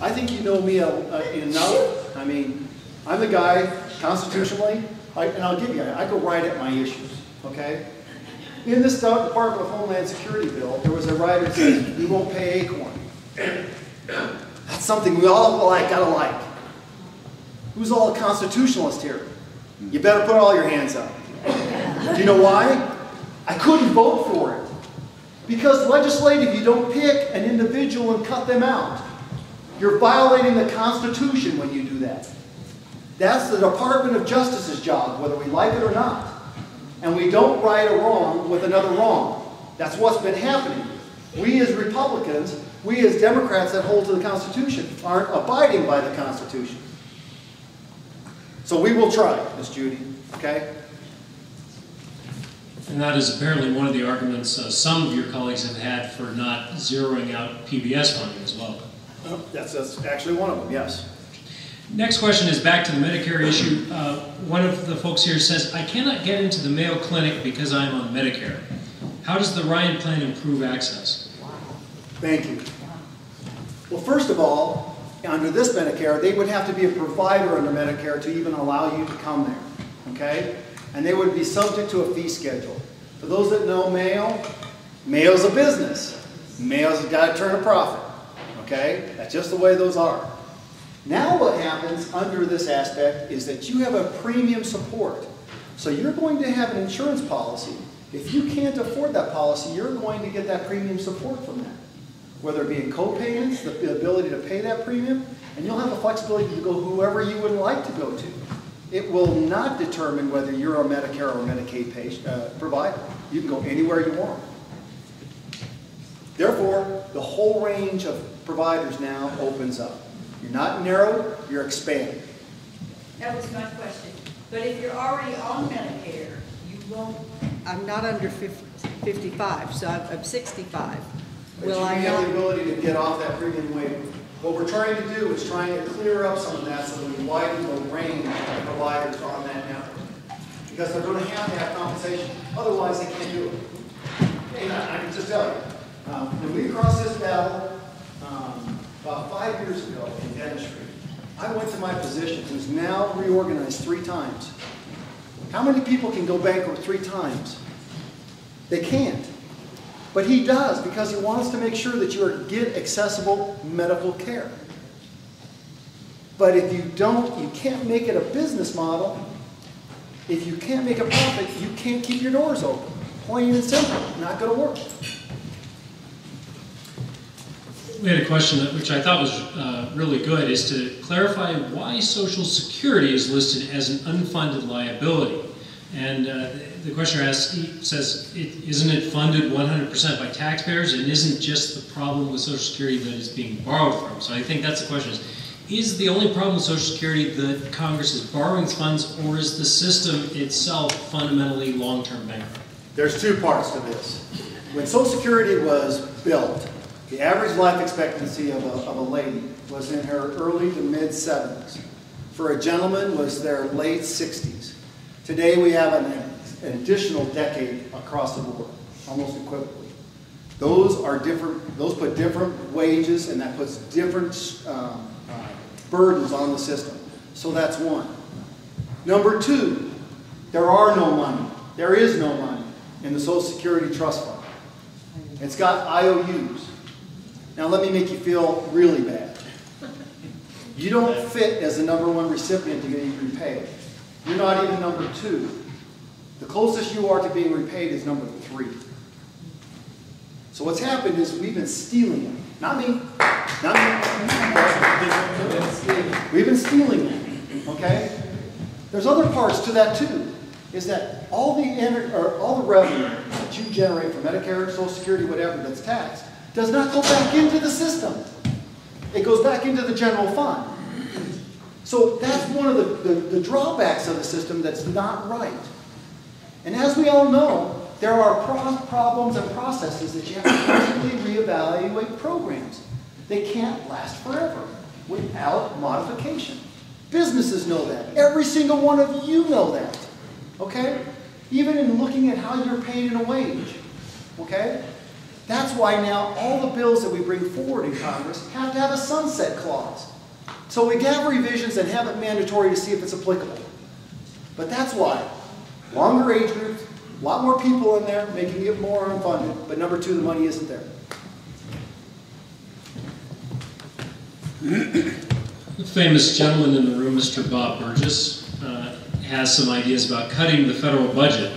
I think you know me enough. I mean, I'm the guy, constitutionally, and I'll give you, I go right at my issues, okay? In this Department of Homeland Security bill, there was a rider that says, we won't pay Acorn. That's something we all gotta like. Who's all a constitutionalist here? You better put all your hands up. Do you know why? I couldn't vote for it. Because legislative, you don't pick an individual and cut them out. You're violating the Constitution when you do that. That's the Department of Justice's job, whether we like it or not. And we don't right a wrong with another wrong. That's what's been happening. We as Republicans, we as Democrats that hold to the Constitution, aren't abiding by the Constitution. So we will try, Ms. Judy, okay? And that is apparently one of the arguments some of your colleagues have had for not zeroing out PBS funding as well. That's actually one of them, yes. Next question is back to the Medicare issue. One of the folks here says, I cannot get into the Mayo Clinic because I'm on Medicare. How does the Ryan plan improve access? Thank you. Well, first of all, under this Medicare, they would have to be a provider under Medicare to even allow you to come there, okay? And they would be subject to a fee schedule. For those that know Mayo, Mayo's a business. Mayo's got to turn a profit, okay? That's just the way those are. Now what happens under this aspect is that you have a premium support. So you're going to have an insurance policy. If you can't afford that policy, you're going to get that premium support from that. Whether it be in co-payments, the ability to pay that premium, and you'll have the flexibility to go whoever you would like to go to. It will not determine whether you're a Medicare or Medicaid patient, provider. You can go anywhere you want. Therefore, the whole range of providers now opens up. You're not narrowed, you're expanding. That was my question. But if you're already on Medicare, you won't... I'm not under 55, so I'm 65. But you have the ability to get off that premium waiver. What we're trying to do is trying to clear up some of that so that we widen the range of providers on that network. Because they're going to have compensation. Otherwise, they can't do it. And I can just tell you, when we crossed this battle about 5 years ago in dentistry, I went to my physician, who's now reorganized 3 times. How many people can go bankrupt 3 times? They can't. But he does, because he wants to make sure that you get accessible medical care. But if you don't, you can't make it a business model. If you can't make a profit, you can't keep your doors open. Plain and simple. Not going to work. We had a question which I thought was really good, is to clarify why Social Security is listed as an unfunded liability. And the questioner says, isn't it funded 100% by taxpayers, and isn't just the problem with Social Security that it's being borrowed from? So I think that's the question, is the only problem with Social Security that Congress is borrowing funds, or is the system itself fundamentally long-term bankrupt? There's 2 parts to this. When Social Security was built, the average life expectancy of a lady was in her early to mid-70s. For a gentleman was their late 60s. Today we have an additional decade across the board, almost equivalently. Those are different, those put different wages, and that puts different burdens on the system. So that's one. Number 2, there are no money. There is no money in the Social Security Trust Fund. It's got IOUs. Now let me make you feel really bad. You don't fit as the #1 recipient to getting repaid. You're not even number 2. The closest you are to being repaid is number 3. So what's happened is we've been stealing it. Not me. Not me. We've been stealing it. Okay? There's other parts to that too. Is that all the revenue that you generate from Medicare, Social Security, whatever that's taxed, does not go back into the system. It goes back into the general fund. So that's one of the drawbacks of the system that's not right. And as we all know, there are problems and processes that you have to constantly reevaluate programs. They can't last forever without modification. Businesses know that. Every single one of you know that. Okay? Even in looking at how you're paid in a wage. Okay? That's why now all the bills that we bring forward in Congress have to have a sunset. sunset clause. So we have revisions and have it mandatory to see if it's applicable. But that's why. Longer age groups, a lot more people in there, making it more unfunded. But number two, the money isn't there. The famous gentleman in the room, Mr. Bob Burgess, has some ideas about cutting the federal budget.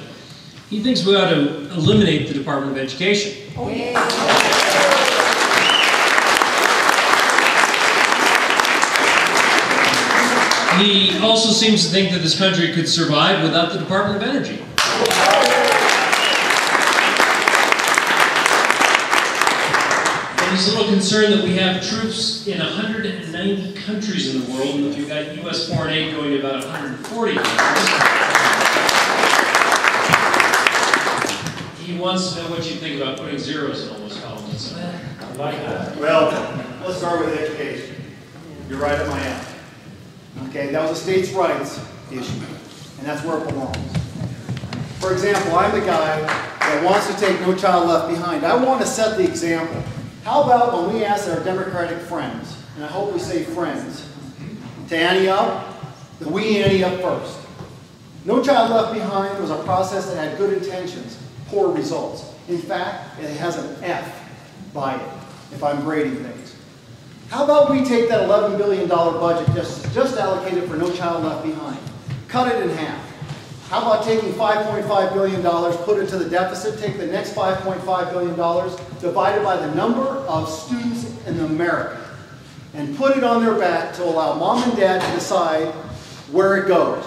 He thinks we ought to eliminate the Department of Education. Oh, yeah. He also seems to think that this country could survive without the Department of Energy. And he's a little concerned that we have troops in 190 countries in the world, and if you've got U.S. foreign aid going to about 140 countries. He wants to know what you think about putting zeros in all those columns. I like that. Well, let's start with education. You're right at my end. Okay, that was a states' rights issue, and that's where it belongs. For example, I'm the guy that wants to take No Child Left Behind. I want to set the example. How about when we ask our Democratic friends, and I hope we say friends, to ante up, that we ante up first. No Child Left Behind was a process that had good intentions, poor results. In fact, it has an F by it, if I'm grading things. How about we take that $11 billion budget just allocated for No Child Left Behind, cut it in half. How about taking $5.5 billion, put it to the deficit, take the next $5.5 billion, divided by the number of students in America, and put it on their back to allow mom and dad to decide where it goes.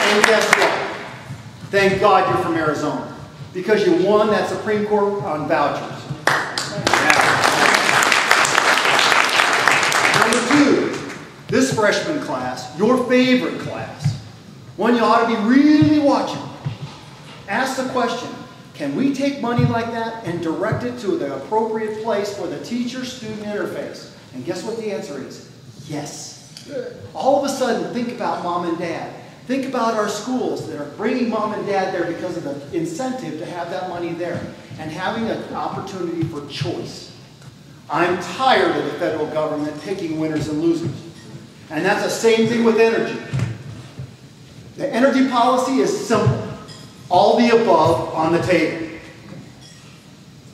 And guess what? Thank God you're from Arizona, because you won that Supreme Court on vouchers. Number two, this freshman class, your favorite class, one you ought to be really watching. Ask the question, can we take money like that and direct it to the appropriate place for the teacher-student interface? And guess what the answer is? Yes. All of a sudden, think about mom and dad. Think about our schools that are bringing mom and dad there because of the incentive to have that money there and having an opportunity for choice. I'm tired of the federal government picking winners and losers. And that's the same thing with energy. The energy policy is simple. All the above on the table.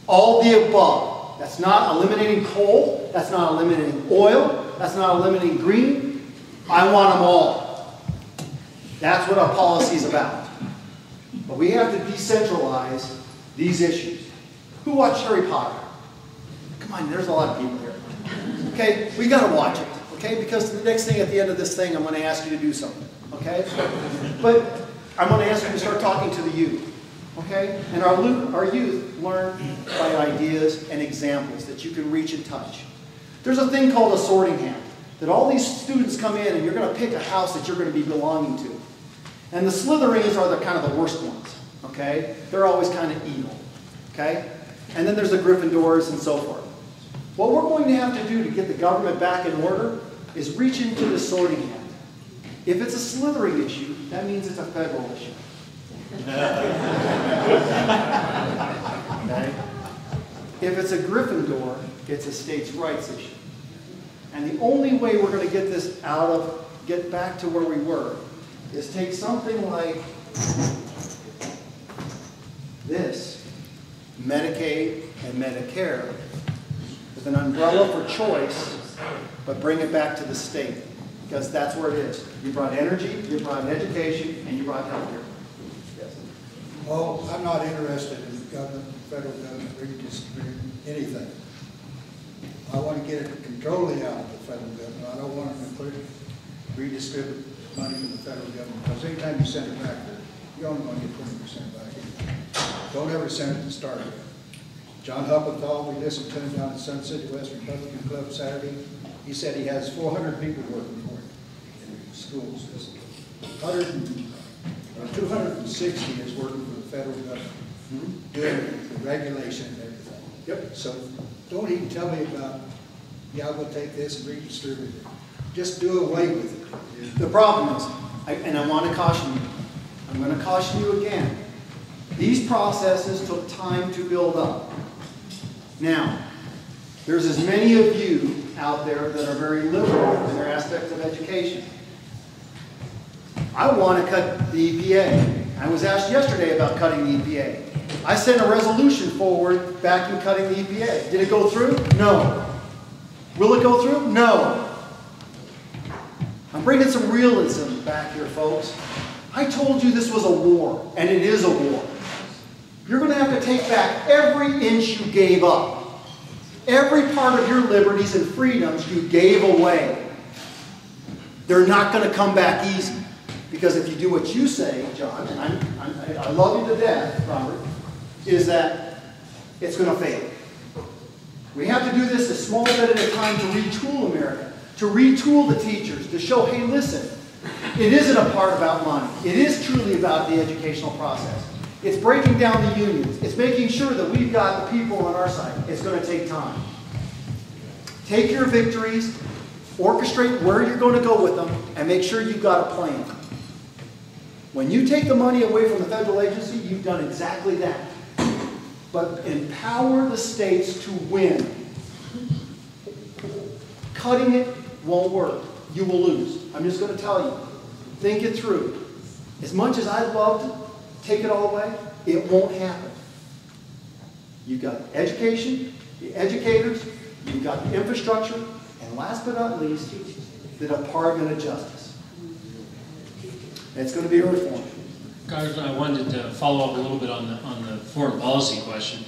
All the above. That's not eliminating coal. That's not eliminating oil. That's not eliminating green. I want them all. That's what our policy is about. But we have to decentralize these issues. Who watched Harry Potter? Come on, there's a lot of people here. Okay, we got to watch it. Okay, because the next thing at the end of this thing, I'm going to ask you to do something. Okay, but I'm going to ask you to start talking to the youth. Okay, and our youth learn by ideas and examples that you can reach and touch. There's a thing called a sorting hat. That all these students come in and you're going to pick a house that you're going to be belonging to. And the Slytherins are the kind of the worst ones, okay? They're always kind of evil, okay? And then there's the Gryffindors and so forth. What we're going to have to do to get the government back in order is reach into the sorting hat. If it's a Slytherin issue, that means it's a federal issue. Okay? If it's a Gryffindor, it's a states' rights issue. And the only way we're going to get this get back to where we were, is take something like this, Medicaid and Medicare, with an umbrella for choice, but bring it back to the state, because that's where it is. You brought energy, you brought education, and you brought health care. Yes. Well, I'm not interested in the government, the federal government redistributing anything. I want to get it controlling out of the federal government. I don't want them to redistribute money from the federal government, because anytime you send it back, you're only going to get 20% back in. Don't ever send it to start with. John Huppenthal, we listened to him down at Sun City West Republican Club Saturday. He said he has 400 people working for him in schools. 260 is working for the federal government, doing the regulation and everything. Yep. So don't even tell me about, yeah, we'll take this and redistribute it. Just do away with it. The problem is, and I want to caution you, I'm going to caution you again, these processes took time to build up. Now, there's as many of you out there that are very liberal in their aspects of education. I want to cut the EPA. I was asked yesterday about cutting the EPA. I sent a resolution forward back in cutting the EPA. Did it go through? No. Will it go through? No. I'm bringing some realism back here, folks. I told you this was a war, and it is a war. You're going to have to take back every inch you gave up. Every part of your liberties and freedoms you gave away. They're not going to come back easy. Because if you do what you say, John, and I love you to death, Robert, is that it's going to fail. We have to do this a small bit at a time to retool America, to retool the teachers, to show, hey, listen, it isn't a part about money. It is truly about the educational process. It's breaking down the unions. It's making sure that we've got the people on our side. It's going to take time. Take your victories, orchestrate where you're going to go with them, and make sure you've got a plan. When you take the money away from the federal agency, you've done exactly that. But empower the states to win. Cutting it won't work. You will lose. I'm just going to tell you. Think it through. As much as I'd love to take it all away, it won't happen. You've got education, the educators, you've got the infrastructure, and last but not least, the Department of Justice. It's going to be a reform. Congressman, I wanted to follow up a little bit on the foreign policy question.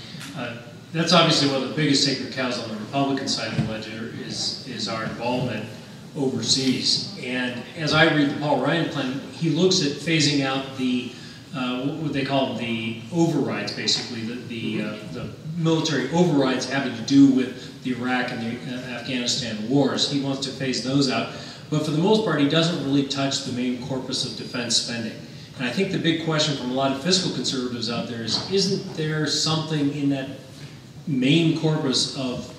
That's obviously one of the biggest sacred cows on the Republican side of the ledger is our involvement overseas. And as I read the Paul Ryan plan, he looks at phasing out the what they call the overrides, basically the military overrides having to do with the Iraq and the Afghanistan wars. He wants to phase those out. But for the most part, he doesn't really touch the main corpus of defense spending. And I think the big question from a lot of fiscal conservatives out there is, isn't there something in that main corpus of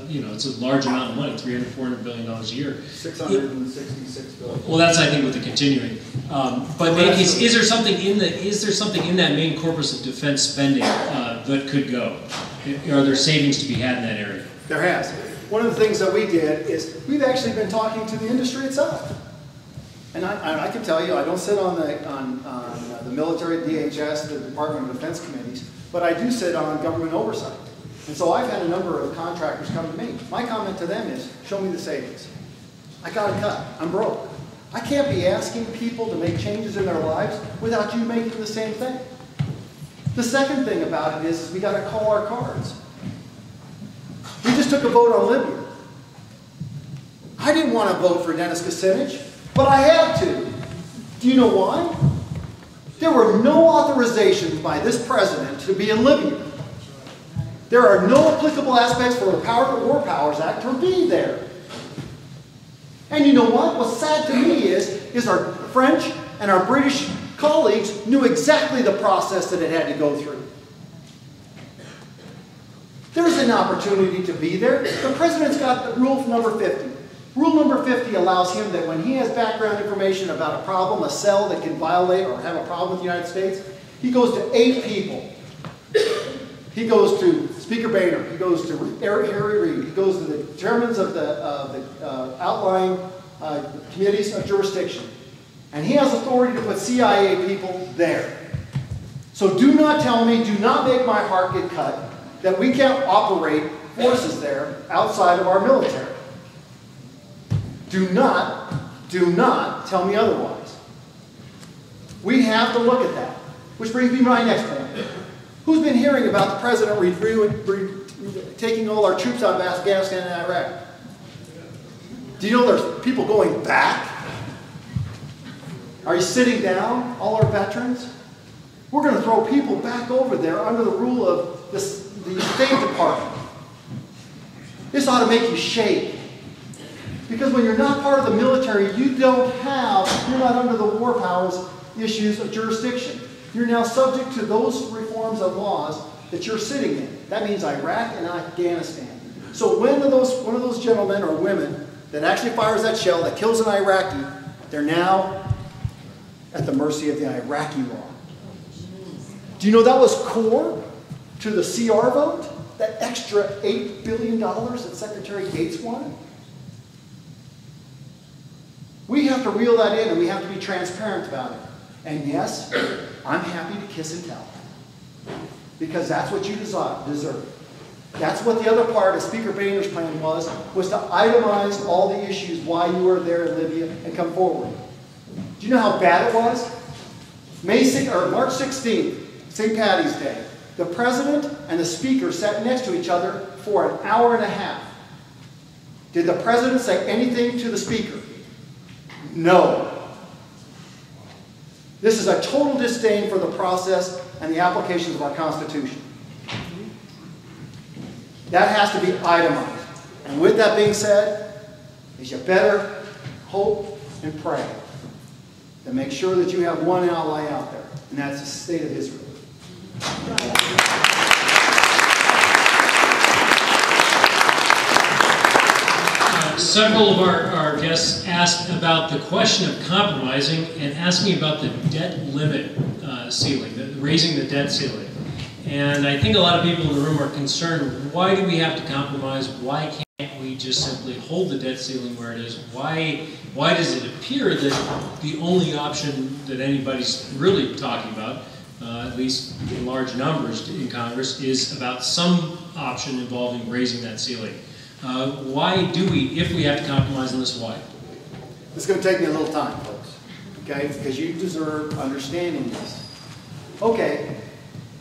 you know, it's a large amount of money, $300, $400 billion a year. $666 billion. Well, that's, I think, with the continuing. But is there something in that main corpus of defense spending that could go? Are there savings to be had in that area? There has. One of the things that we did is we've actually been talking to the industry itself. And I can tell you, I don't sit on the military, DHS, the Department of Defense committees, but I do sit on government oversight. And so I've had a number of contractors come to me. My comment to them is, show me the savings. I got to cut. I'm broke. I can't be asking people to make changes in their lives without you making the same thing. The second thing about it is we got to call our cards. We just took a vote on Libya. I didn't want to vote for Dennis Kucinich, but I had to. Do you know why? There were no authorizations by this president to be in Libya. There are no applicable aspects for the War Powers Act to be there. And you know what? What's sad to me is our French and our British colleagues knew exactly the process that it had to go through. There's an opportunity to be there. The president's got rule number 50. Rule number 50 allows him that when he has background information about a problem, a cell that can violate or have a problem with the United States, he goes to 8 people. He goes to Speaker Boehner. He goes to Harry Reid. He goes to the chairmen of the outlying committees of jurisdiction. And he has authority to put CIA people there. So do not tell me, do not make my heart get cut, that we can't operate forces there outside of our military. Do not tell me otherwise. We have to look at that. Which brings me to my next point. Who's been hearing about the president taking all our troops out of Afghanistan and Iraq? Do you know there's people going back? Are you sitting down, all our veterans? We're going to throw people back over there under the rule of the State Department. This ought to make you shake. Because when you're not part of the military, you're not under the war powers issues of jurisdiction. You're now subject to those reforms and laws that you're sitting in. That means Iraq and Afghanistan. So when one of those gentlemen or women that actually fires that shell that kills an Iraqi, they're now at the mercy of the Iraqi law. Do you know that was core to the CR vote? that extra $8 billion that Secretary Gates wanted? We have to reel that in, and we have to be transparent about it. And yes, I'm happy to kiss and tell, because that's what you deserve. That's what the other part of Speaker Boehner's plan was to itemize all the issues why you were there in Libya and come forward. Do you know how bad it was? March 16th, St. Patty's Day, the President and the Speaker sat next to each other for an hour and a half. Did the President say anything to the Speaker? No. This is a total disdain for the process and the applications of our Constitution. That has to be itemized. And with that being said, is you better hope and pray to make sure that you have one ally out there, and that's the state of Israel. Several of our guests asked about the question of compromising and asked me about the debt limit ceiling, raising the debt ceiling. And I think a lot of people in the room are concerned, why do we have to compromise? Why can't we just simply hold the debt ceiling where it is? Why does it appear that the only option that anybody's really talking about, at least in large numbers in Congress, is about some option involving raising that ceiling? Why do we, if we have to compromise on this, why? It's going to take me a little time, folks, okay? Because you deserve understanding this. Okay,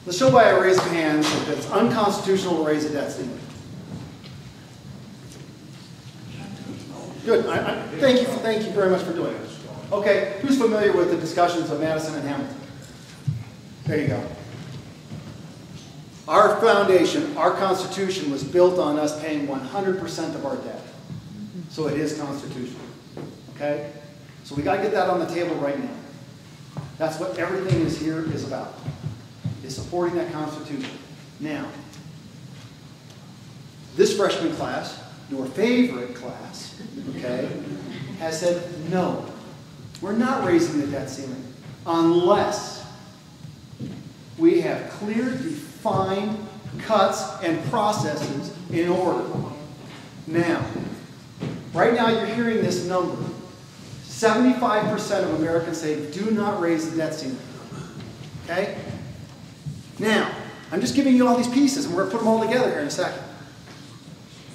let's show by a raise of hands that it's unconstitutional to raise a debt ceiling. Good. Thank you very much for doing it. Okay, who's familiar with the discussions of Madison and Hamilton? There you go. Our foundation, our Constitution, was built on us paying 100% of our debt. So it is constitutional. Okay? So we got to get that on the table right now. That's what everything is here is about, is supporting that Constitution. Now, this freshman class, your favorite class, okay, has said, no, we're not raising the debt ceiling unless we have clear, defined cuts and processes in order. Now, right now you're hearing this number. 75% of Americans say do not raise the debt ceiling. Okay? Now, I'm just giving you all these pieces, and we're going to put them all together here in a second.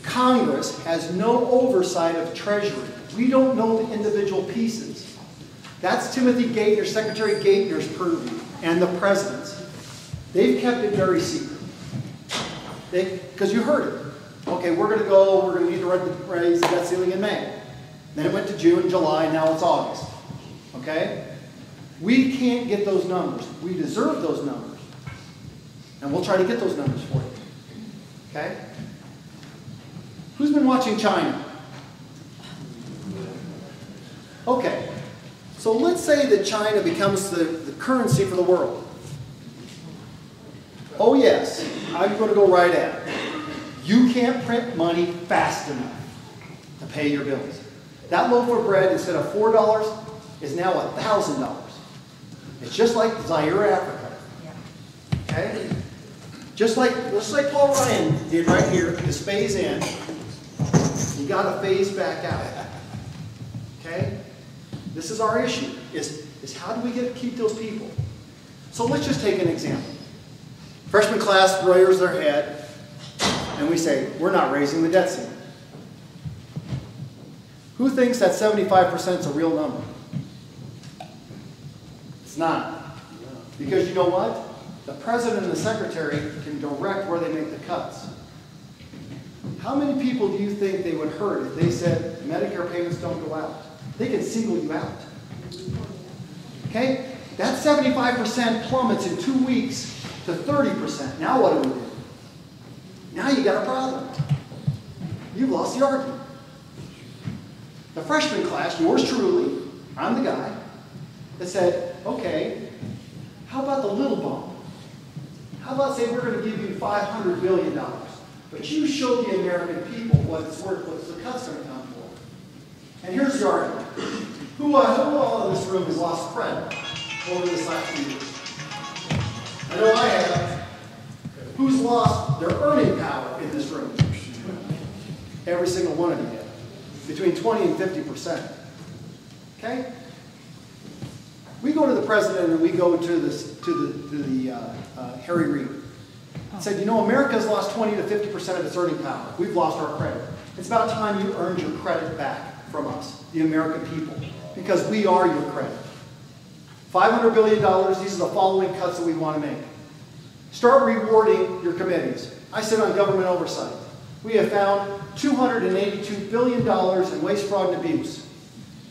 Congress has no oversight of Treasury. We don't know the individual pieces. That's Timothy Geithner, Secretary Geithner's purview, and the President's. They've kept it very secret. Because you heard it. Okay, we're going to need to raise the debt ceiling in May. Then it went to June, July, now it's August. Okay? We can't get those numbers. We deserve those numbers. And we'll try to get those numbers for you. Okay? Who's been watching China? Okay. So let's say that China becomes the currency for the world. Oh yes, I'm going to go right at it. You can't print money fast enough to pay your bills. That loaf of bread, instead of $4, is now $1,000. It's just like Zaire, Africa. Okay? Just like Paul Ryan did right here, is phase in. You got to phase back out. Okay? This is our issue, is how do we keep those people? So let's just take an example. Freshman class rears their head, and we say, we're not raising the debt ceiling. Who thinks that 75% is a real number? It's not. Because you know what? The President and the Secretary can direct where they make the cuts. How many people do you think they would hurt if they said Medicare payments don't go out? They can single you out. Okay? That 75% plummets in 2 weeks to 30%. Now what do we do? Now you got a problem. You've lost the argument. The freshman class, yours truly, I'm the guy, that said, okay, how about the little bump? How about say we're going to give you $500 billion, but you show the American people what it's worth, what the cut's going to come for. And here's the argument. Who all in this room has lost credit over this last few years? I know I have. Who's lost their earning power Every single one of you did. Between 20 and 50%. Okay? We go to the president and we go to the Harry Reid. Said, you know, America's lost 20 to 50% of its earning power. We've lost our credit. It's about time you earned your credit back from us, the American people, because we are your credit. $500 billion, these are the following cuts that we want to make. Start rewarding your committees. I sit on government oversight. We have found $282 billion in waste, fraud, and abuse.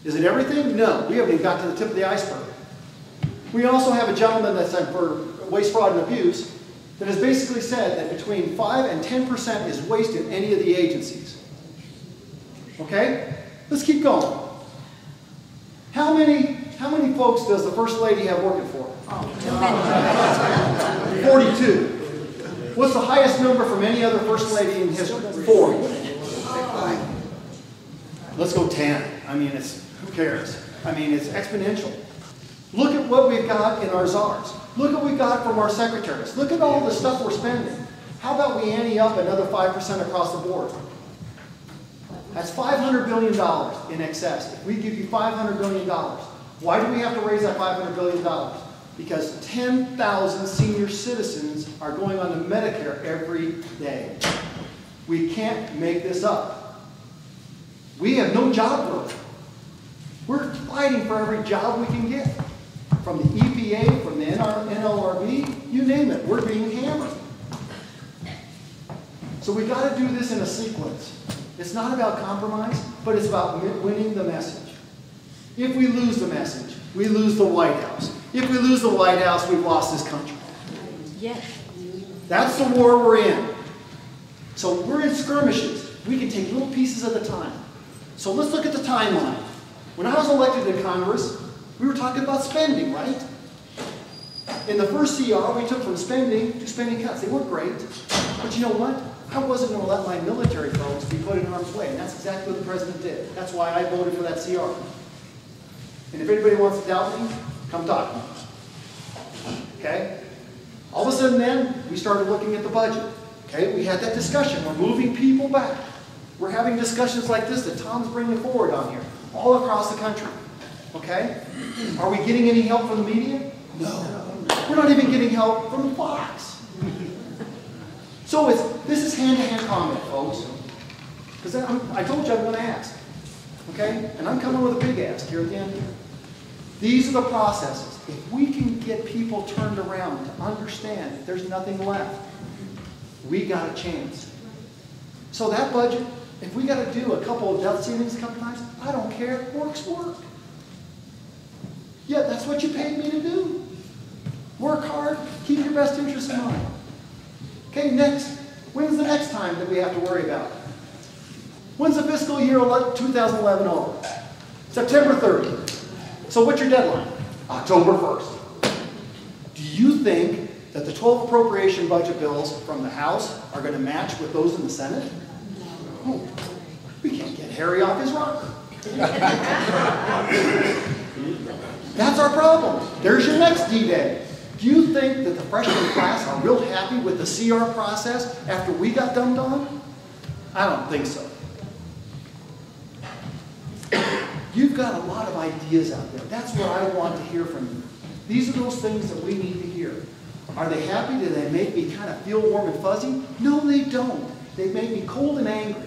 Is it everything? No. We haven't even got to the tip of the iceberg. We also have a gentleman that's for waste, fraud, and abuse that has basically said that between 5 and 10% is waste in any of the agencies. Okay? Let's keep going. How many folks does the First Lady have working for her? 42. What's the highest number from any other First Lady in history? 40. Let's go 10. I mean, who cares? I mean, it's exponential. Look at what we've got in our czars. Look at what we got from our secretaries. Look at all the stuff we're spending. How about we ante up another 5% across the board? That's $500 billion in excess. If we give you $500 billion, why do we have to raise that $500 billion? Because 10,000 senior citizens are going on to Medicare every day. We can't make this up. We have no job growth. We're fighting for every job we can get. From the EPA, from the NLRB, you name it, we're being hammered. So we got to do this in a sequence. It's not about compromise, but it's about winning the message. If we lose the message, we lose the White House. If we lose the White House, we've lost this country. Yes. That's the war we're in. So we're in skirmishes. We can take little pieces at a time. So let's look at the timeline. When I was elected to Congress, we were talking about spending, right? In the first CR, we took from spending to spending cuts. They weren't great. But you know what? I wasn't going to let my military folks be put in harm's way. And that's exactly what the president did. That's why I voted for that CR. And if anybody wants to doubt me, come talk to me. Okay? All of a sudden then, we started looking at the budget. Okay? We had that discussion. We're moving people back. We're having discussions like this that Tom's bringing forward on here, all across the country. Okay? Are we getting any help from the media? No. We're not even getting help from the Fox. So this is hand-to-hand comment, folks. Because I told you I'm going to ask. Okay? And I'm coming with a big ask here at the end. These are the processes. If we can get people turned around to understand that there's nothing left, we got a chance. So that budget, if we got to do a couple of debt ceilings a couple times, I don't care. Work's work. Yeah, that's what you paid me to do. Work hard, keep your best interests in mind. Okay, next. When's the next time that we have to worry about? When's the fiscal year 2011 over? September 30th. So what's your deadline? October 1st. Do you think that the 12 appropriation budget bills from the House are going to match with those in the Senate? Oh, we can't get Harry off his rocker. That's our problem. There's your next D-Day. Do you think that the freshman class are real happy with the CR process after we got dumped on? I don't think so. You've got a lot of ideas out there. That's what I want to hear from you. These are those things that we need to hear. Are they happy? Do they make me kind of feel warm and fuzzy? No, they don't. They make me cold and angry.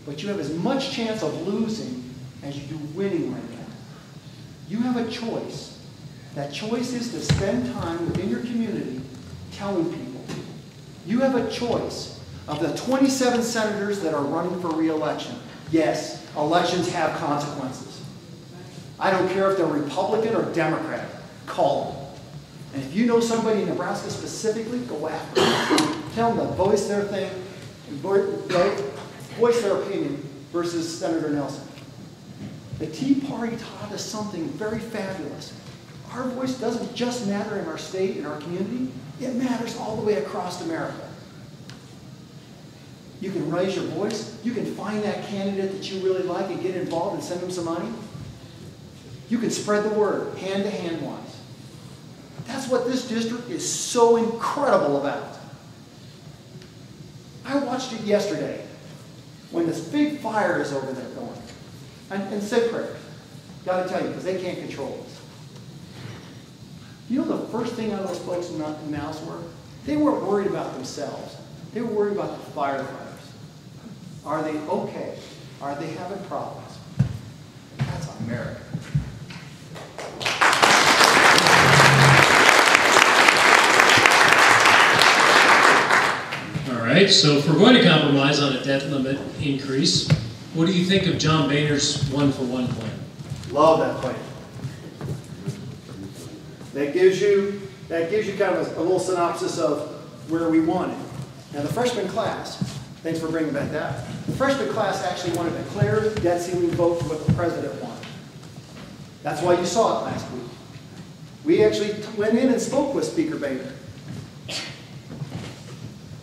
But you have as much chance of losing as you do winning right now. You have a choice. That choice is to spend time within your community telling people. You have a choice of the 27 senators that are running for re-election. Yes, elections have consequences. I don't care if they're Republican or Democrat. Call them. And if you know somebody in Nebraska specifically, go after them. Tell them to voice their thing, voice their opinion versus Senator Nelson. The Tea Party taught us something very fabulous. Our voice doesn't just matter in our state, in our community. It matters all the way across America. You can raise your voice. You can find that candidate that you really like and get involved and send them some money. You can spread the word, hand-to-hand wise. That's what this district is so incredible about. I watch watched it yesterday when this big fire is over there going. And say prayers. Got to tell you, because they can't control us. You know the first thing out of those folks in the house were? They weren't worried about themselves. They were worried about the firefighters. Are they okay? Are they having problems? That's America. All right, so if we're going to compromise on a debt limit increase, what do you think of John Boehner's one-for-one plan? Love that plan. That gives you kind of a little synopsis of where we want it. Now the freshman class, thanks for bringing back that. The freshman class actually wanted a clear debt ceiling vote for what the president wanted. That's why you saw it last week. We actually went in and spoke with Speaker Boehner.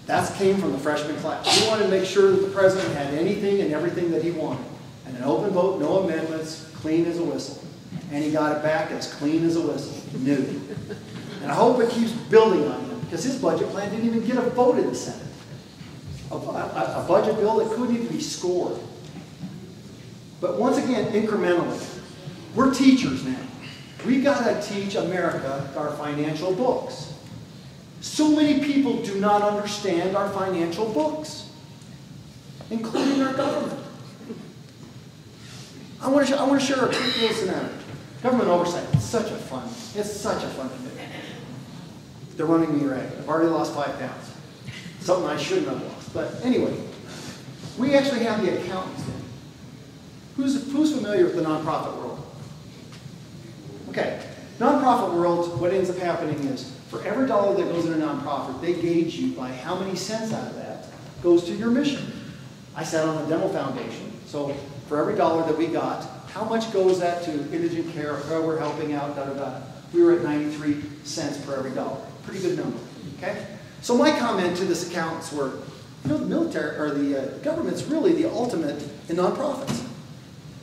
That came from the freshman class. We wanted to make sure that the president had anything and everything that he wanted. And an open vote, no amendments, clean as a whistle. And he got it back as clean as a whistle, new. And I hope it keeps building on him, because his budget plan didn't even get a vote in the Senate. A budget bill that couldn't even be scored. But once again, incrementally, we're teachers now. We got to teach America our financial books. So many people do not understand our financial books, including our government. I want to share a quick little scenario. Government oversight, it's such a fun commitment. They're running me ragged. I've already lost 5 pounds. Something I shouldn't have lost. But anyway, we actually have the accountants in. Who's familiar with the nonprofit world? Okay. Nonprofit world, what ends up happening is, for every dollar that goes in a nonprofit, they gauge you by how many cents out of that goes to your mission. I sat on the dental foundation, so for every dollar that we got, how much goes that to indigent care, how we're helping out, da-da-da. We were at 93 cents per every dollar. Pretty good number, okay? So my comment to this accountants were, you know, the military, or the government's really the ultimate in nonprofits.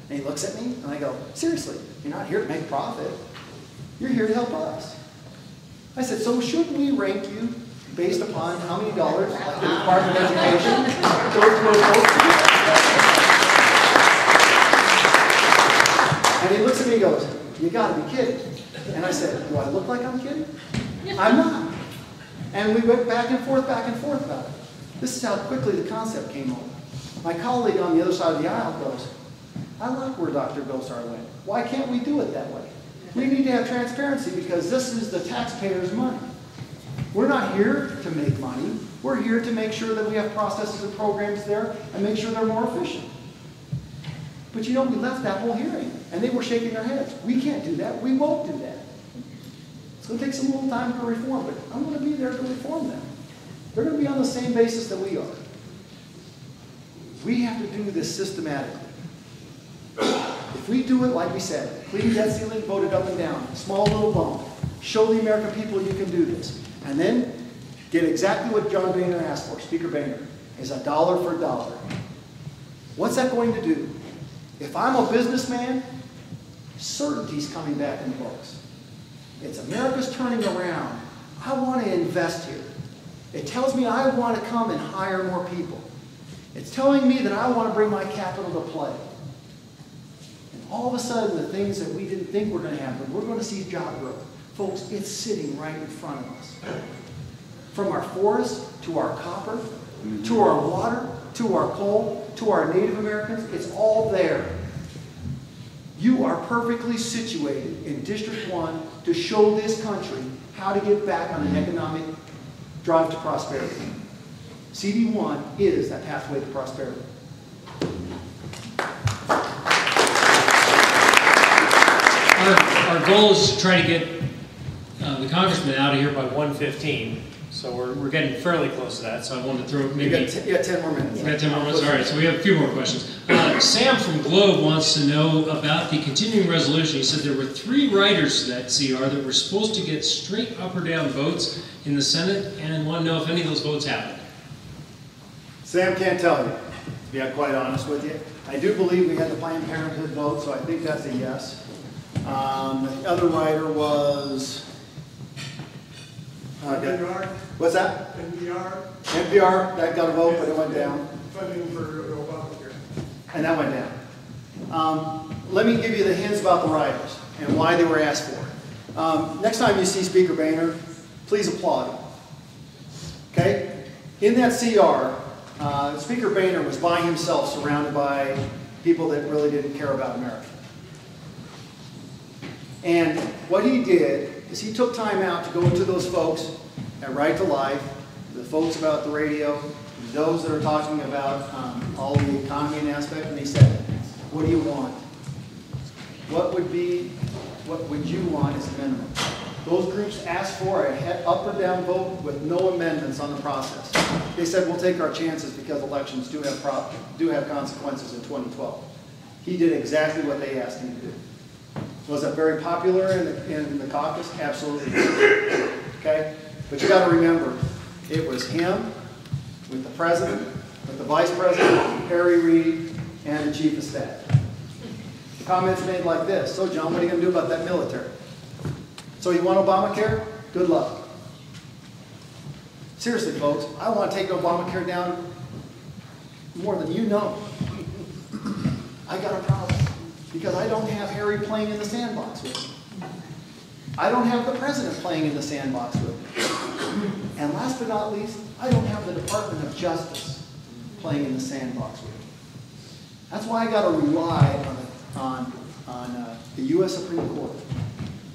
And he looks at me, and I go, seriously, you're not here to make profit. You're here to help us. I said, so shouldn't we rank you based upon how many dollars, like the Department of Education, goes to those folks? And he looks at me and goes, you gotta be kidding. And I said, do I look like I'm kidding? I'm not. And we went back and forth about it. This is how quickly the concept came over. My colleague on the other side of the aisle goes, I like where Dr. Gosar went. Why can't we do it that way? We need to have transparency because this is the taxpayers' money. We're not here to make money. We're here to make sure that we have processes and programs there and make sure they're more efficient. But you know, we left that whole hearing and they were shaking their heads. We can't do that. We won't do that. It's going to take some little time to reform, but I'm going to be there to reform them. They're going to be on the same basis that we are. We have to do this systematically. If we do it like we said, clean debt ceiling, vote it up and down, small little bump, show the American people you can do this, and then get exactly what John Boehner asked for, Speaker Boehner, is $1 for $1. What's that going to do? If I'm a businessman, certainty's coming back in the books. It's America's turning around. I want to invest here. It tells me I want to come and hire more people. It's telling me that I want to bring my capital to play. All of a sudden, the things that we didn't think were going to happen, we're going to see job growth. Folks, it's sitting right in front of us. From our forests, to our copper, to our water, to our coal, to our Native Americans, it's all there. You are perfectly situated in District 1 to show this country how to get back on an economic drive to prosperity. CD1 is that pathway to prosperity. Our goal is to try to get the congressman out of here by 1:15. So we're getting fairly close to that. So I wanted to throw maybe... You got 10 more minutes. We got 10 more minutes? All right, so we have a few more questions. Sam from Globe wants to know about the continuing resolution. He said there were 3 writers to that CR that were supposed to get straight up or down votes in the Senate and want to know if any of those votes happened. Sam can't tell you, to be quite honest with you. I do believe we had the Planned Parenthood vote, so I think that's a yes. The other writer was Okay. NPR, What's that? NPR, NPR, that got a vote, but it went down. funding for Obamacare. And that went down. Let me give you the hints about the riders and why they were asked for. Next time you see Speaker Boehner, please applaud him. Okay? In that CR, Speaker Boehner was by himself, surrounded by people that really didn't care about America. And what he did is he took time out to go to those folks at Right to Life, the folks about the radio, those that are talking about all the economy and aspect, and he said, what do you want? What would you want as a minimum? Those groups asked for a up or down vote with no amendments on the process. They said, we'll take our chances because elections do have consequences in 2012. He did exactly what they asked him to do. Was it very popular in the caucus? Absolutely. Okay? But you got to remember, it was him with the president, with the vice president, Harry Reid, and the chief of staff. The comments made like this: so John, what are you going to do about that military? So you want Obamacare? Good luck. Seriously, folks, I want to take Obamacare down more than you know. I got a problem because I don't have Harry playing in the sandbox with me. I don't have the president playing in the sandbox with me. And last but not least, I don't have the Department of Justice playing in the sandbox with me. That's why I got to rely on the U.S. Supreme Court.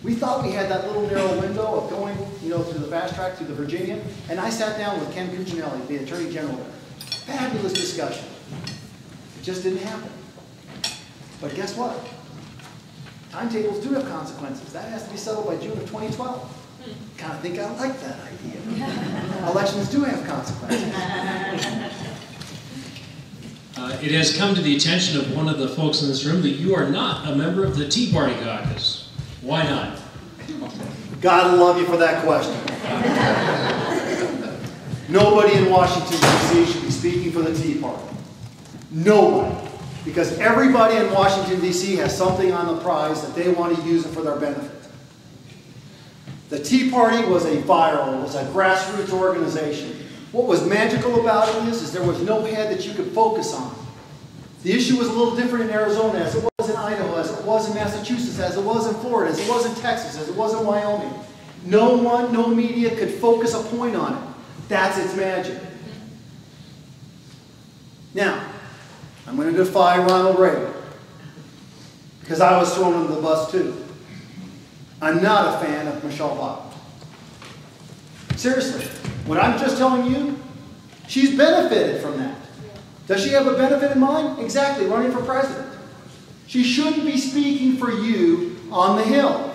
We thought we had that little narrow window of going, through the fast track, through the Virginia, and I sat down with Ken Cuccinelli, the Attorney General there. Fabulous discussion. It just didn't happen. But guess what? Timetables do have consequences. That has to be settled by June of 2012. Kind of think I like that idea. Elections do have consequences. It has come to the attention of one of the folks in this room that you are not a member of the Tea Party caucus. Why not? God love you for that question. Nobody in Washington, D.C. should be speaking for the Tea Party. Nobody. Because everybody in Washington, D.C. has something on the prize that they want to use it for their benefit. The Tea Party was a grassroots organization. What was magical about it is there was no head that you could focus on. The issue was a little different in Arizona as it was in Idaho, as it was in Massachusetts, as it was in Florida, as it was in Texas, as it was in Wyoming. No media could focus a point on it. That's its magic. Now, I'm going to defy Ronald Reagan, because I was thrown under the bus too. I'm not a fan of Michelle Obama. Seriously, what I'm just telling you, she's benefited from that. Does she have a benefit in mind? Exactly, running for president. She shouldn't be speaking for you on the Hill.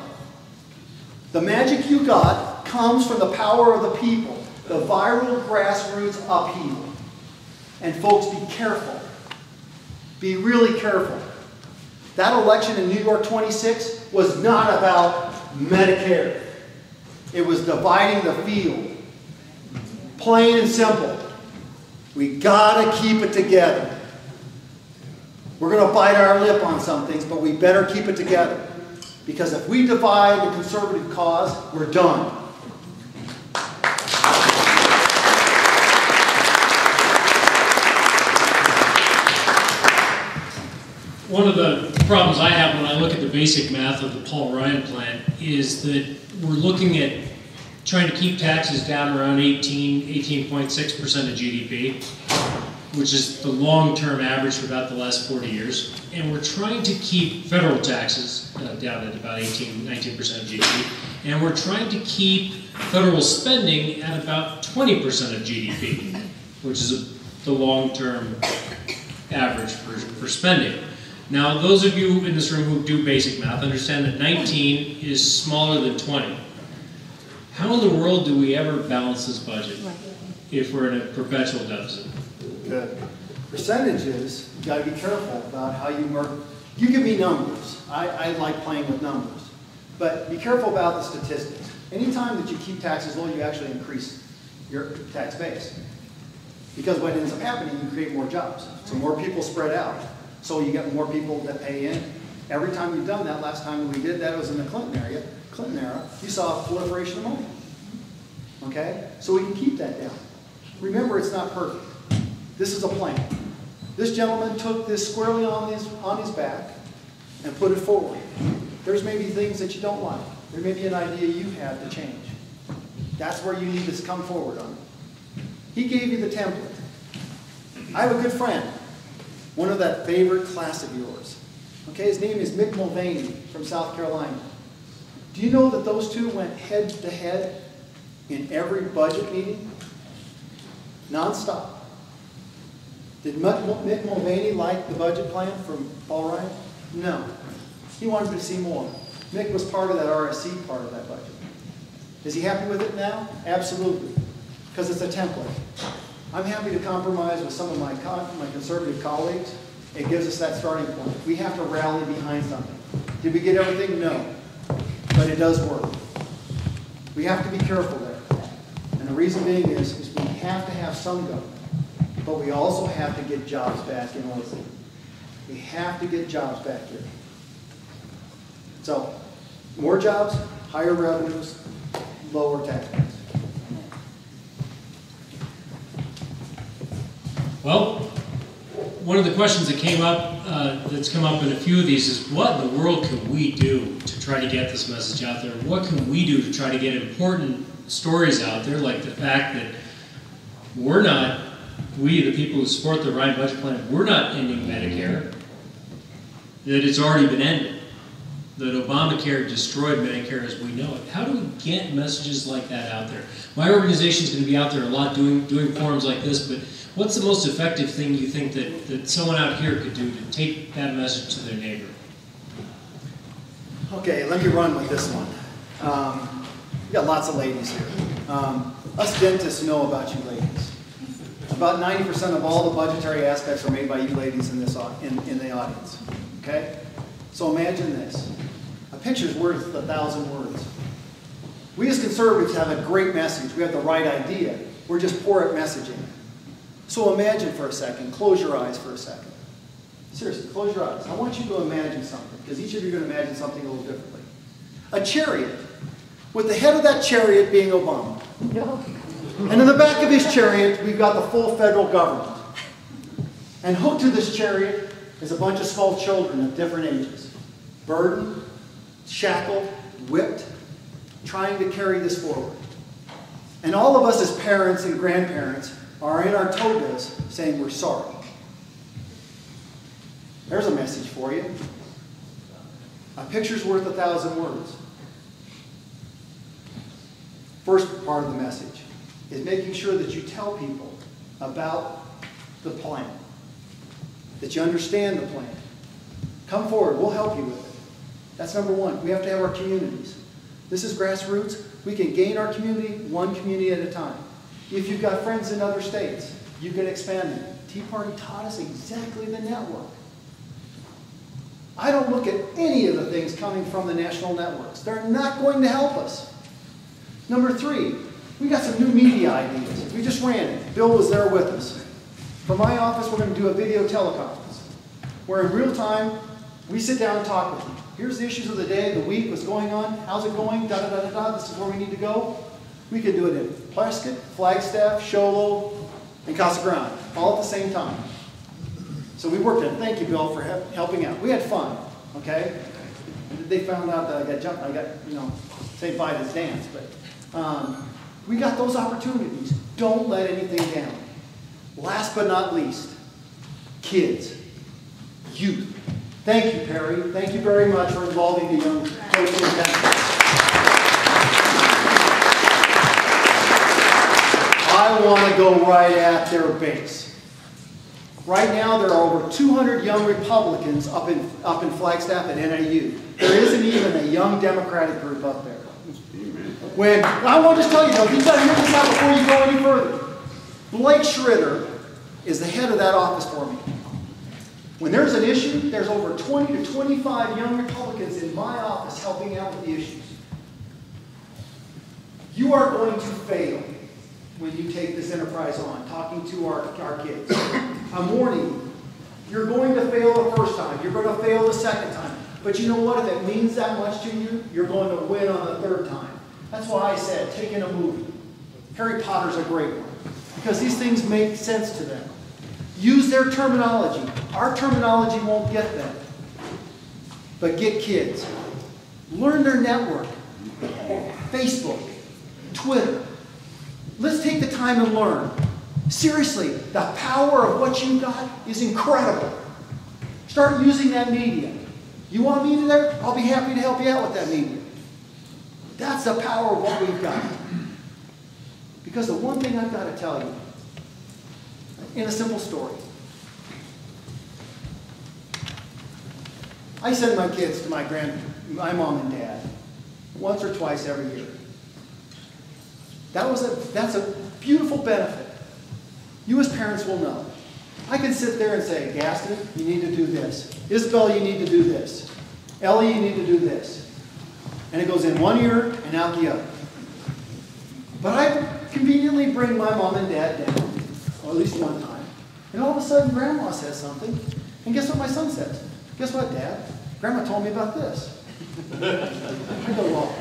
The magic you got comes from the power of the people, the viral grassroots upheaval. And folks, be careful. Be really careful. That election in New York 26 was not about Medicare. It was dividing the field. Plain and simple. We gotta keep it together. We're gonna bite our lip on some things, but we better keep it together. Because if we divide the conservative cause, we're done. One of the problems I have when I look at the basic math of the Paul Ryan plan is that we're looking at trying to keep taxes down around 18.6% of GDP, which is the long-term average for about the last 40 years. And we're trying to keep federal taxes down at about 19% of GDP. And we're trying to keep federal spending at about 20% of GDP, which is the long-term average for spending. Now, those of you in this room who do basic math understand that 19 is smaller than 20. How in the world do we ever balance this budget if we're in a perpetual deficit? Good. Percentages, you got to be careful about how you work. You give me numbers. I like playing with numbers. But be careful about the statistics. Anytime that you keep taxes low, you actually increase your tax base. Because what ends up happening, you create more jobs. So more people spread out. So you get more people that pay in. Every time you've done that, last time we did that was in the Clinton era, you saw a proliferation of money. Okay? So we can keep that down. Remember, it's not perfect. This is a plan. This gentleman took this squarely on his back and put it forward. There's maybe things that you don't like. There may be an idea you have to change. That's where you need to come forward on it. He gave you the template. I have a good friend, one of that favorite class of yours. Okay, his name is Mick Mulvaney from South Carolina. Do you know that those two went head to head in every budget meeting? Non-stop. Did Mick Mulvaney like the budget plan from Paul Ryan? No. He wanted to see more. Mick was part of that RSC part of that budget. Is he happy with it now? Absolutely. Because it's a template. I'm happy to compromise with some of my conservative colleagues. It gives us that starting point. We have to rally behind something. Did we get everything? No. But it does work. We have to be careful there. And the reason being is we have to have some government. But we also have to get jobs back in order. We have to get jobs back here. So, more jobs, higher revenues, lower tax rates. Well, one of the questions that came up, that's come up in a few of these is, what in the world can we do to try to get this message out there? What can we do to try to get important stories out there, like the fact that we, the people who support the Ryan budget plan, we're not ending Medicare, that it's already been ended, that Obamacare destroyed Medicare as we know it. How do we get messages like that out there? My organization is going to be out there a lot doing forums like this, but what's the most effective thing you think that someone out here could do to take that message to their neighbor? Okay, let me run with this one. We got lots of ladies here. Us dentists know about you ladies. About 90% of all the budgetary aspects are made by you ladies in the audience. Okay? So imagine this. A picture's worth 1,000 words. We as conservatives have a great message. We have the right idea. We're just poor at messaging. So imagine for a second. Close your eyes for a second. Seriously, close your eyes. I want you to imagine something, because each of you are going to imagine something a little differently. A chariot, with the head of that chariot being Obama. No. And in the back of his chariot, we've got the full federal government. And hooked to this chariot is a bunch of small children of different ages. Burdened, shackled, whipped, trying to carry this forward. And all of us as parents and grandparents are in our togas saying we're sorry. There's a message for you. A picture's worth 1,000 words. First part of the message is making sure that you tell people about the plan, that you understand the plan. Come forward, we'll help you with it. That's number one. We have to have our communities. This is grassroots. We can gain our community one community at a time. If you've got friends in other states, you can expand them. Tea Party taught us exactly the network. I don't look at any of the things coming from the national networks. They're not going to help us. Number three, we got some new media ideas. We just ran it. Bill was there with us. From my office, we're going to do a video teleconference, where in real time, we sit down and talk with you. Here's the issues of the day, the week, what's going on, how's it going, da-da-da-da-da, this is where we need to go. We could do it in Prescott, Flagstaff, Show Low, and Casa Grande, all at the same time. So we worked it. Thank you, Bill, for helping out. We had fun, okay? They found out that I got, say bye to dance, but we got those opportunities. Don't let anything down. Last but not least, kids, youth. Thank you, Perry. Thank you very much for involving the young folks in Denver. I want to go right at their base. Right now, there are over 200 young Republicans up in Flagstaff at NAU. There isn't even a young Democratic group up there. When I want to just tell you, though, you've got to hear this out before you go any further. Blake Schroeder is the head of that office for me. When there's an issue, there's over 20 to 25 young Republicans in my office helping out with the issues. You are going to fail when you take this enterprise on, talking to our kids. I'm warning you. You're going to fail the first time. You're going to fail the second time. But you know what? If it means that much to you, you're going to win on the third time. That's why I said, take in a movie. Harry Potter's a great one, because these things make sense to them. Use their terminology. Our terminology won't get them. But get kids. Learn their network. Facebook, Twitter. Let's take the time and learn. Seriously, the power of what you got is incredible. Start using that media. You want me there? I'll be happy to help you out with that media. That's the power of what we've got. Because the one thing I've got to tell you, in a simple story, I send my kids to my mom and dad once or twice every year. That's a beautiful benefit. You as parents will know. I can sit there and say, Gaston, you need to do this. Isabel, you need to do this. Ellie, you need to do this. And it goes in one ear and out the other. But I conveniently bring my mom and dad down, or at least one time, and all of a sudden Grandma says something, and guess what my son says? Guess what, Dad? Grandma told me about this. I go, well,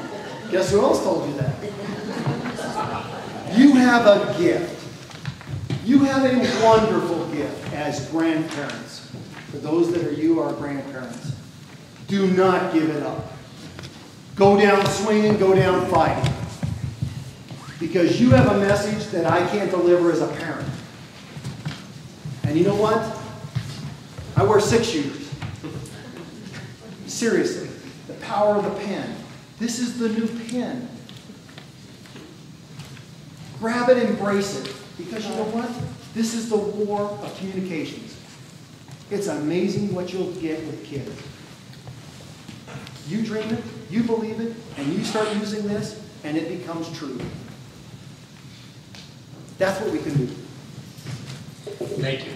guess who else told you that? You have a gift. You have a wonderful gift as grandparents. For those that are grandparents, do not give it up. Go down swinging, go down fighting. Because you have a message that I can't deliver as a parent. And you know what? I wear 6 shoes. Seriously, the power of the pen. This is the new pen. Grab it, embrace it. Because you know what? This is the war of communications. It's amazing what you'll get with kids. You dream it, you believe it, and you start using this, and it becomes true. That's what we can do. Thank you.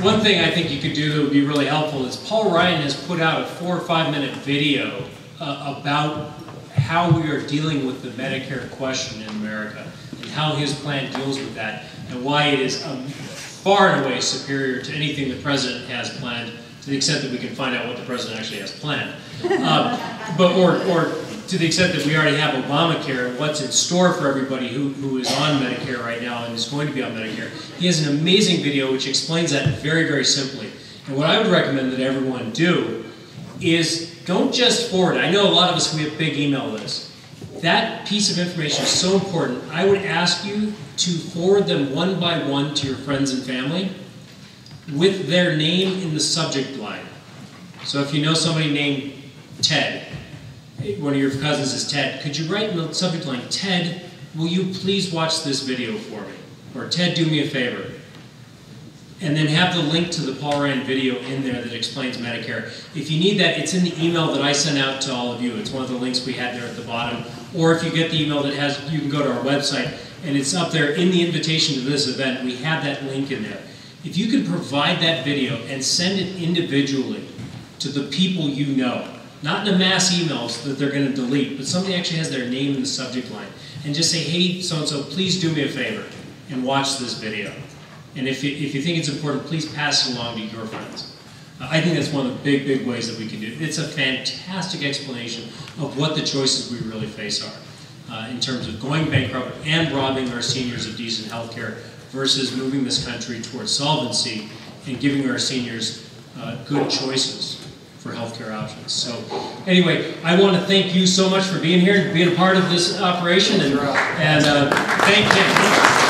One thing I think you could do that would be really helpful is Paul Ryan has put out a 4 or 5 minute video about how we are dealing with the Medicare question in America and how his plan deals with that and why it is far and away superior to anything the president has planned, to the extent that we can find out what the president actually has planned. Or to the extent that we already have Obamacare and what's in store for everybody who is on Medicare right now and is going to be on Medicare. He has an amazing video which explains that very, very simply. And what I would recommend that everyone do is don't just forward it. I know a lot of us, we have big email lists. That piece of information is so important. I would ask you to forward them one by one to your friends and family with their name in the subject line. So if you know somebody named Ted, one of your cousins is Ted, could you write in the subject line, Ted, will you please watch this video for me? Or Ted, do me a favor. And then have the link to the Paul Ryan video in there that explains Medicare. If you need that, it's in the email that I sent out to all of you. It's one of the links we had there at the bottom. Or if you get the email that has, you can go to our website, and it's up there in the invitation to this event. We have that link in there. If you can provide that video and send it individually to the people you know, not in the mass emails that they're going to delete, but somebody actually has their name in the subject line, and just say, hey, so-and-so, please do me a favor and watch this video. And if you think it's important, please pass it along to your friends. I think that's one of the big, big ways that we can do it. It's a fantastic explanation of what the choices we really face are in terms of going bankrupt and robbing our seniors of decent health care versus moving this country towards solvency and giving our seniors good choices for healthcare options. So anyway, I want to thank you so much for being here and being a part of this operation, and thank you.